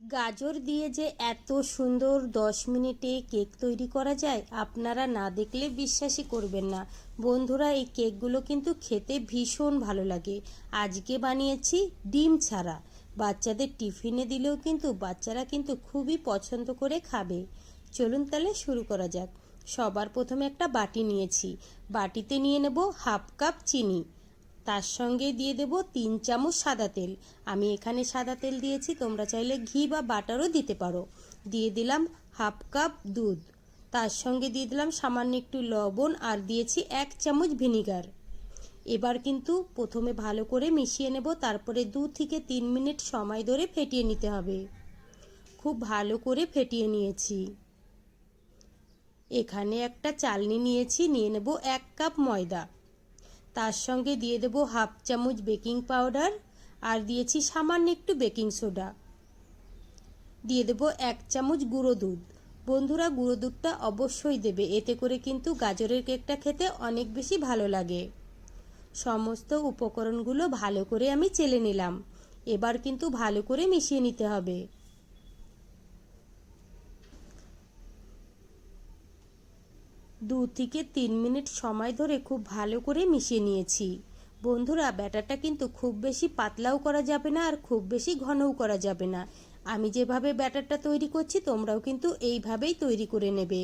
গাজর দিয়ে যে এত সুন্দর 10 মিনিটে কেক তৈরি করা যায় আপনারা না দেখলে বিশ্বাসই করবেন না। বন্ধুরা, এই কেকগুলো কিন্তু খেতে ভীষণ ভালো লাগে। আজকে বানিয়েছি ডিম ছাড়া। বাচ্চাদের টিফিনে দিলেও কিন্তু বাচ্চারা কিন্তু খুবই পছন্দ করে খাবে। চলুন তাহলে শুরু করা যাক। সবার প্রথমে একটা বাটি নিয়েছি। বাটিতে নিয়ে নেব হাফ কাপ চিনি। তার সঙ্গে দিয়ে দেব 3 চামচ সাদা তেল। আমি এখানে সাদা তেল দিয়েছি, তোমরা চাইলে ঘি বা বাটারও দিতে পারো। দিয়ে দিলাম হাফ কাপ দুধ। তার সঙ্গে দিয়ে দিলাম সামান্য একটু লবণ আর দিয়েছি 1 চামচ ভিনিগার। এবার কিন্তু প্রথমে ভালো করে মিশিয়ে নেব, তারপরে 2 থেকে 3 মিনিট সময় ধরে ফেটিয়ে নিতে হবে। খুব ভালো করে ফেটিয়ে নিয়েছি। এখানে একটা চালনি নিয়েছি, নিয়ে নেব 1 কাপ ময়দা। তার সঙ্গে দিয়ে দেব হাফ চামচ বেকিং পাউডার আর দিয়েছি সামান্য একটু বেকিং সোডা। দিয়ে দেব 1 চামচ গুঁড়ো দুধ। বন্ধুরা, গুঁড়ো দুধটা অবশ্যই দেবে, এতে করে কিন্তু গাজরের কেকটা খেতে অনেক বেশি ভালো লাগে। সমস্ত উপকরণগুলো ভালো করে আমি চেলে নিলাম। এবার কিন্তু ভালো করে মিশিয়ে নিতে হবে। 2 থেকে 3 মিনিট সময় ধরে খুব ভালো করে মিশিয়ে নিয়েছি। বন্ধুরা, ব্যাটারটা কিন্তু খুব বেশি পাতলাও করা যাবে না আর খুব বেশি ঘনও করা যাবে না। আমি যেভাবে ব্যাটারটা তৈরি করছি তোমরাও কিন্তু এইভাবেই তৈরি করে নেবে।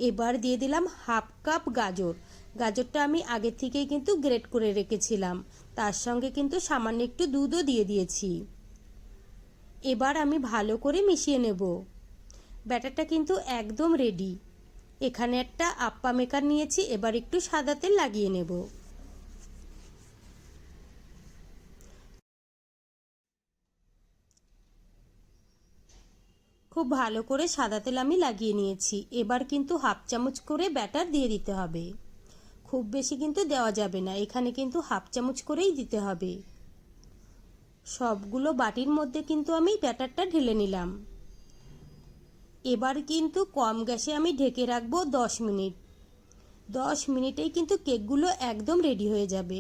এবার দিয়ে দিলাম হাফ কাপ গাজর। গাজরটা আমি আগে থেকেই কিন্তু গ্রেট করে রেখেছিলাম। তার সঙ্গে কিন্তু সামান্য একটু দুধও দিয়ে দিয়েছি। এবার আমি ভালো করে মিশিয়ে নেব। ব্যাটারটা কিন্তু একদম রেডি। এখানে একটা আপ্পা মেকার নিয়েছি, এবার একটু সাদা তেল লাগিয়ে নেব। খুব ভালো করে সাদা তেল আমি লাগিয়ে নিয়েছি। এবার কিন্তু হাফ চামচ করে ব্যাটার দিয়ে দিতে হবে। খুব বেশি কিন্তু দেওয়া যাবে না, এখানে কিন্তু হাফ চামচ করেই দিতে হবে। সবগুলো বাটির মধ্যে কিন্তু আমি ব্যাটারটা ঢেলে নিলাম। এবার কিন্তু কম গ্যাসে আমি ঢেকে রাখবো 10 মিনিট। 10 মিনিটেই কিন্তু কেকগুলো একদম রেডি হয়ে যাবে।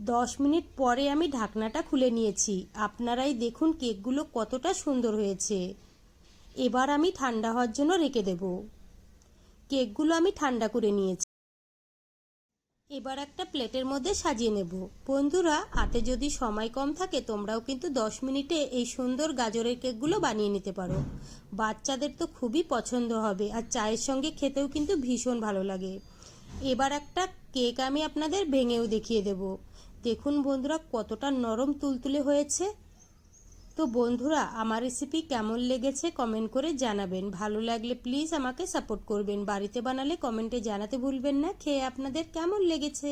10 মিনিট পরে আমি ঢাকনাটা খুলে নিয়েছি। আপনারাই দেখুন কেকগুলো কতটা সুন্দর হয়েছে। এবার আমি ঠান্ডা হওয়ার জন্য রেখে দেব। কেকগুলো আমি ঠান্ডা করে নিয়েছি। এবার একটা প্লেটের মধ্যে সাজিয়ে নেব। বন্ধুরা, হাতে যদি সময় কম থাকে তোমরাও কিন্তু 10 মিনিটে এই সুন্দর গাজরের কেকগুলো বানিয়ে নিতে পারো। বাচ্চাদের তো খুবই পছন্দ হবে আর চায়ের সঙ্গে খেতেও কিন্তু ভীষণ ভালো লাগে। এবার একটা কেক আমি আপনাদের ভেঙেও দেখিয়ে দেব। দেখুন বন্ধুরা, কতটা নরম তুলতুলে হয়েছে। তো বন্ধুরা, আমার রেসিপি কেমন লেগেছে কমেন্ট করে জানাবেন। ভালো লাগলে প্লিজ আমাকে সাপোর্ট করবেন। বাড়িতে বানালে কমেন্টে জানাতে ভুলবেন না খেয়ে আপনাদের কেমন লেগেছে।